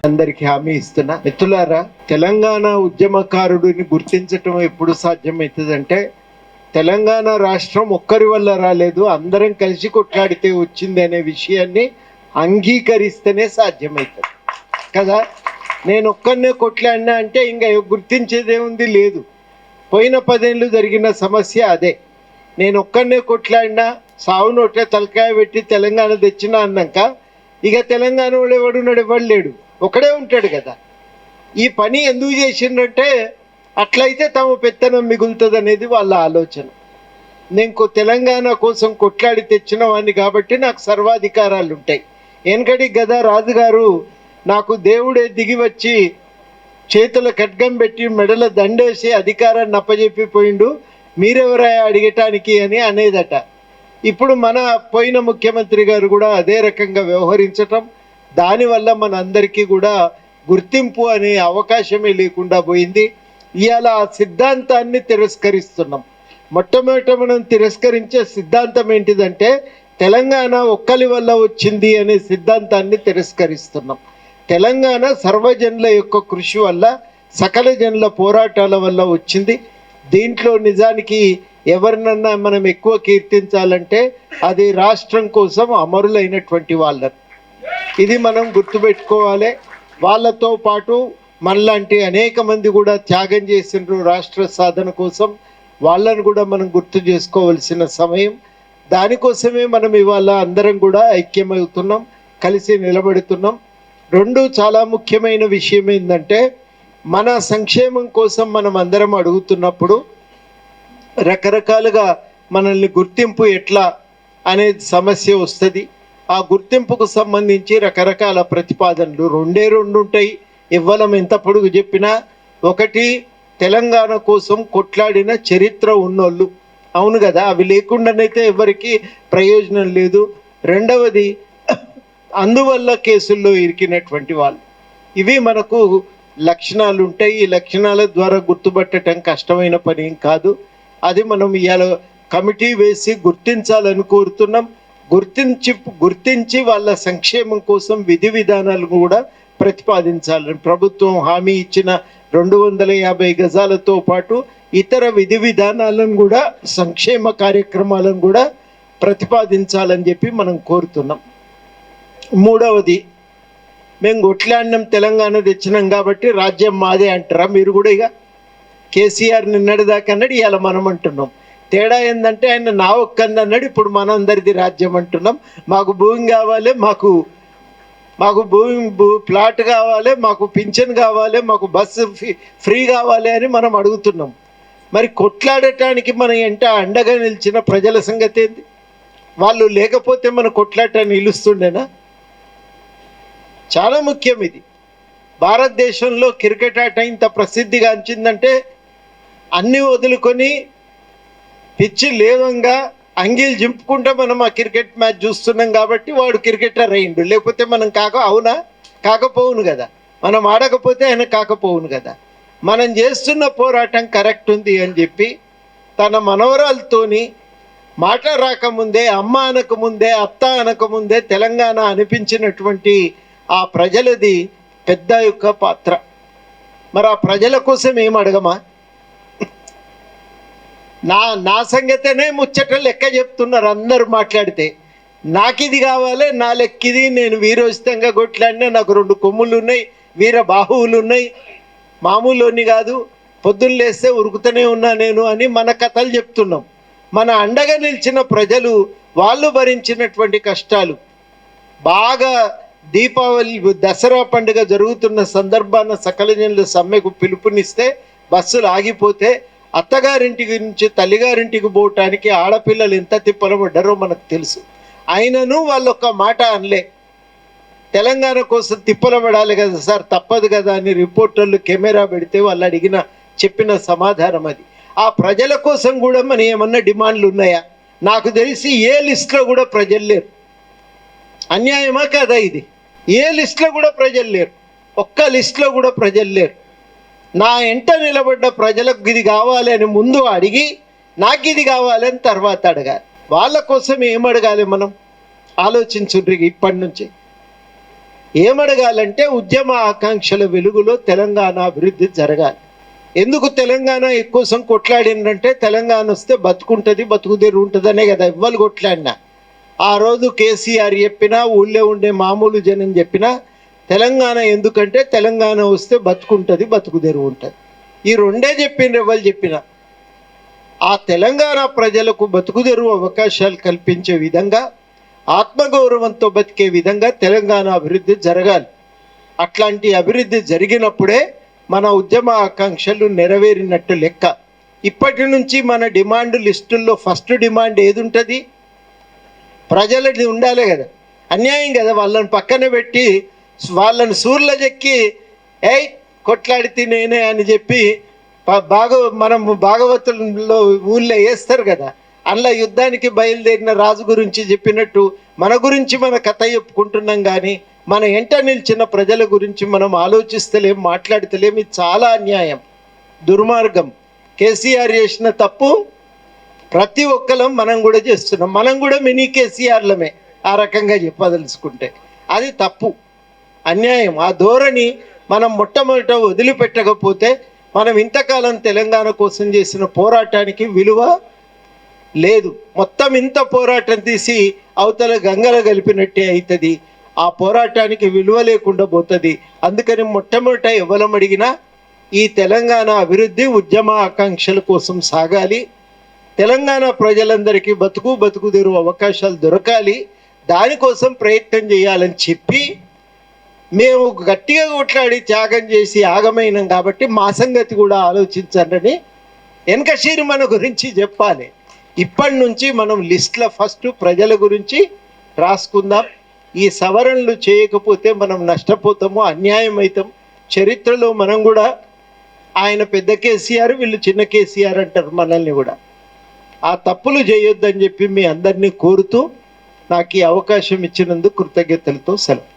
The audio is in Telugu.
అందరికి హామీ ఇస్తున్నా. మిత్రులారా, తెలంగాణ ఉద్యమకారుడిని గుర్తించటం ఎప్పుడు సాధ్యమవుతుందంటే, తెలంగాణ రాష్ట్రం ఒక్కరి వల్ల రాలేదు, అందరం కలిసి కొట్లాడితే వచ్చింది అనే విషయాన్ని అంగీకరిస్తేనే సాధ్యమవుతుంది కదా. నేను ఒక్కరినే కొట్లాడినా అంటే ఇంకా గుర్తించేదేముంది, లేదు. పోయిన 10 ఏళ్ళు జరిగిన సమస్య అదే. నేను ఒక్కరినే కొట్లాడినా, సావు నోట్లే తలకాయ పెట్టి తెలంగాణ తెచ్చినా అన్నాక ఇక తెలంగాణ వాడు ఎవడున్నాడు, ఎవడు లేడు, ఒకడే ఉంటాడు కదా. ఈ పని ఎందుకు చేసిందంటే అట్లయితే తమ పెత్తనం మిగులుతుంది అనేది వాళ్ళ ఆలోచన. నేను తెలంగాణ కోసం కొట్లాడి తెచ్చిన వాడిని కాబట్టి నాకు సర్వాధికారాలు ఉంటాయి. వెనకటి గదా రాజుగారు నాకు దేవుడే దిగి వచ్చి చేతుల ఖడ్గం పెట్టి మెడల దండేసి అధికారాన్ని అప్పజెప్పిపోయిండు, మీరెవరా అడిగటానికి అని అనేదట. ఇప్పుడు మన పోయిన ముఖ్యమంత్రి గారు కూడా అదే రకంగా వ్యవహరించటం, దానివల్ల మన అందరికీ కూడా గుర్తింపు అనే అవకాశమే లేకుండా పోయింది. ఇవాళ ఆ సిద్ధాంతాన్ని తిరస్కరిస్తున్నాం. మొట్టమొదట మనం తిరస్కరించే సిద్ధాంతం ఏంటిదంటే, తెలంగాణ ఒక్కరి వల్ల వచ్చింది అనే సిద్ధాంతాన్ని తిరస్కరిస్తున్నాం. తెలంగాణ సర్వజనుల యొక్క కృషి వల్ల, సకల జనుల పోరాటాల వల్ల వచ్చింది. దీంట్లో నిజానికి ఎవరినన్నా మనం ఎక్కువ కీర్తించాలంటే అది రాష్ట్రం కోసం అమరులైనటువంటి వాళ్ళని. ఇది మనం గుర్తుపెట్టుకోవాలి. వాళ్ళతో పాటు మనలాంటి అనేక మంది కూడా త్యాగం చేసిండ్రు రాష్ట్ర సాధన కోసం. వాళ్ళను కూడా మనం గుర్తు చేసుకోవాల్సిన సమయం. దానికోసమే మనం ఇవాళ అందరం కూడా ఐక్యమవుతున్నాం, కలిసి నిలబడుతున్నాం. రెండు చాలా ముఖ్యమైన విషయం ఏంటంటే, మన సంక్షేమం కోసం మనం అందరం అడుగుతున్నప్పుడు రకరకాలుగా మనల్ని గుర్తింపు ఎట్లా అనేది సమస్య వస్తుంది. ఆ గుర్తింపుకు సంబంధించి రకరకాల ప్రతిపాదనలు రెండు ఉంటాయి. ఇవ్వలం ఎంత పొడుగు చెప్పినా, ఒకటి తెలంగాణ కోసం కొట్లాడిన చరిత్ర ఉన్నోళ్ళు, అవును కదా, అవి లేకుండానైతే ఎవరికి ప్రయోజనం లేదు. రెండవది అందువల్ల కేసుల్లో ఇరికినటువంటి వాళ్ళు. ఇవి మనకు లక్షణాలు ఉంటాయి. ఈ లక్షణాల ద్వారా గుర్తుపట్టడం కష్టమైన పని ఏం కాదు. అది మనం ఇవాళ కమిటీ వేసి గుర్తించాలని కోరుతున్నాం. గుర్తించి వాళ్ళ సంక్షేమం కోసం విధి విధానాలు కూడా ప్రతిపాదించాలని ప్రభుత్వం హామీ ఇచ్చిన 250 గజాలతో పాటు ఇతర విధి విధానాలను కూడా, సంక్షేమ కార్యక్రమాలను కూడా ప్రతిపాదించాలని చెప్పి మనం కోరుతున్నాం. మూడవది, మేము కొట్లాడినాం, తెలంగాణ తెచ్చినాం కాబట్టి రాజ్యం మాదే అంటారా మీరు కూడా? ఇక కేసీఆర్ నిన్నటిదాకా అన్నాడు, ఇవాళ మనం అంటున్నాం. తేడా ఏంటంటే ఆయన నా ఒక్కంది అన్నాడు, ఇప్పుడు మనందరిది రాజ్యం అంటున్నాం. మాకు భూమి కావాలి, మాకు ప్లాట్ కావాలి, మాకు పింఛన్ కావాలి, మాకు బస్సు ఫ్రీ కావాలి అని మనం అడుగుతున్నాం. మరి కొట్లాడటానికి మన ఎంట అండగా నిలిచిన ప్రజల సంగతి ఏంది? వాళ్ళు లేకపోతే మన కొట్లాడటాన్ని నిలుస్తుండేనా? చాలా ముఖ్యం ఇది. భారతదేశంలో క్రికెట్ ఆట ఇంత ప్రసిద్ధిగాంచిందంటే అన్నీ వదులుకొని పిచ్చి లేవంగా అంగీలు జింపుకుంటే మనం ఆ క్రికెట్ మ్యాచ్ చూస్తున్నాం కాబట్టి వాడు క్రికెటర్ అయ్యిండు. లేకపోతే మనం అవునా? కాకపోవును కదా. మనం ఆడకపోతే ఆయన కాకపోవును కదా. మనం చేస్తున్న పోరాటం కరెక్ట్ ఉంది అని చెప్పి తన మనవరాలతోని మాట రాకముందే, అమ్మ అనకముందే, అత్త అనకముందే తెలంగాణ అనిపించినటువంటి ఆ ప్రజలది పెద్ద యొక్క పాత్ర. మరి ఆ ప్రజల కోసం ఏం అడగమా? నా సంగతనే ముచ్చట లెక్క చెప్తున్నారు అందరు మాట్లాడితే. నాకు ఇది కావాలి, నా లెక్కిది, నేను వీరోచితంగా కొట్లాడినా, నాకు 2 కొమ్ములు ఉన్నాయి, వీర బాహువులు ఉన్నాయి, మామూలుని కాదు, పొద్దున్న లేస్తే ఉరుకుతూనే ఉన్నా నేను అని మన కథలు చెప్తున్నాం. మన అండగా నిలిచిన ప్రజలు, వాళ్ళు భరించినటువంటి కష్టాలు, బాగా దీపావళి దసరా పండుగ జరుగుతున్న సందర్భాన సకల జనుల సమ్మెకు పిలుపునిస్తే బస్సులు ఆగిపోతే అత్తగారింటికి నుంచి తల్లిగారింటికి పోవటానికి ఆడపిల్లలు ఎంత తిప్పలబడ్డారో మనకు తెలుసు. అయినను వాళ్ళు ఒక్క మాట అనలే. తెలంగాణ కోసం తిప్పలబడాలి కదా సార్, తప్పదు కదా అని రిపోర్టర్లు కెమెరా పెడితే వాళ్ళు చెప్పిన సమాధానం అది. ఆ ప్రజల కోసం కూడా మన ఏమన్నా డిమాండ్లు ఉన్నాయా? నాకు తెలిసి ఏ లిస్టులో కూడా ప్రజలు లేరు. అన్యాయమా కదా ఇది? ఏ లిస్టులో కూడా ప్రజలు లేరు, ఒక్క లిస్టులో కూడా ప్రజలు లేరు. నా ఎంట నిలబడ్డ ప్రజలకు ఇది కావాలి అని ముందు అడిగి, నాకు ఇది కావాలని తర్వాత అడగాలి. వాళ్ళ కోసం ఏం అడగాలి మనం? ఆలోచించుండ్రి ఇప్పటి నుంచి. ఏమడగాలంటే ఉద్యమ ఆకాంక్షల వెలుగులో తెలంగాణ అభివృద్ధి జరగాలి. ఎందుకు తెలంగాణ ఎక్కువ కొట్లాడిందంటే తెలంగాణ వస్తే బతుకుంటుంది, బతుకుదేరు ఉంటుందనే కదా ఇవ్వాలి కొట్లాడినా. ఆ రోజు కేసీఆర్ చెప్పినా, ఊళ్ళో ఉండే మామూలు జనం చెప్పినా తెలంగాణ ఎందుకంటే తెలంగాణ వస్తే బతుకుంటుంది, బతుకుదేరు ఉంటుంది. ఈ రెండే చెప్పిండ్రు ఎవరు చెప్పినా. ఆ తెలంగాణ ప్రజలకు బతుకుదెరు అవకాశాలు కల్పించే విధంగా, ఆత్మగౌరవంతో బతికే విధంగా తెలంగాణ అభివృద్ధి జరగాలి. అట్లాంటి అభివృద్ధి జరిగినప్పుడే మన ఉద్యమ ఆకాంక్షలు నెరవేరినట్టు లెక్క. ఇప్పటి నుంచి మన డిమాండ్ లిస్టుల్లో ఫస్ట్ డిమాండ్ ఏది ఉంటుంది? ప్రజలది ఉండాలి కదా. అన్యాయం కదా వాళ్ళని పక్కన పెట్టి వాళ్ళని సూర్ల చెక్కి ఏయ్ కొట్లాడితే నేనే అని చెప్పి మనం భాగవతుల్లో ఊళ్ళో వేస్తారు కదా. అందులో యుద్ధానికి బయలుదేరిన రాజు గురించి చెప్పినట్టు మన గురించి మన కథ చెప్పుకుంటున్నాం, కానీ మన ఎంట నిలిచిన ప్రజల గురించి మనం ఆలోచిస్తలేం, మాట్లాడతలేం. ఇది చాలా అన్యాయం, దుర్మార్గం. కేసీఆర్ చేసిన తప్పు ప్రతి ఒక్కరం మనం కూడా చేస్తున్నాం. మనం కూడా మినీ కేసీఆర్లమే ఆ రకంగా చెప్పదలుచుకుంటే. అది తప్పు, అన్యాయం. ఆ ధోరణి మనం మొట్టమొదట వదిలిపెట్టకపోతే మనం ఇంతకాలం తెలంగాణ కోసం చేసిన పోరాటానికి విలువ లేదు. మొత్తం ఇంత పోరాటం తీసి అవతల గంగల కలిపినట్టే అవుతుంది. ఆ పోరాటానికి విలువ లేకుండా పోతుంది. అందుకని మొట్టమొదట ఎవరం అడిగినా ఈ తెలంగాణ అభివృద్ధి ఉద్యమ ఆకాంక్షల కోసం సాగాలి. తెలంగాణ ప్రజలందరికీ బతుకుదేరు అవకాశాలు దొరకాలి. దానికోసం ప్రయత్నం చేయాలని చెప్పి మేము గట్టిగా కొట్లాడి త్యాగం చేసి ఆగమైనాం కాబట్టి మా సంగతి కూడా ఆలోచించండి. వెనకషీరు మన గురించి చెప్పాలి. ఇప్పటి నుంచి మనం లిస్ట్లో ఫస్ట్ ప్రజల గురించి రాసుకుందాం. ఈ సవరణలు చేయకపోతే మనం నష్టపోతాము, అన్యాయం అవుతాం. చరిత్రలో మనం కూడా ఆయన పెద్ద కేసీఆర్, వీళ్ళు చిన్న కేసీఆర్ అంటారు మనల్ని కూడా. ఆ తప్పులు చేయొద్దని చెప్పి మీ అందరినీ కోరుతూ నాకు ఈ అవకాశం ఇచ్చినందుకు కృతజ్ఞతలతో సెలవు.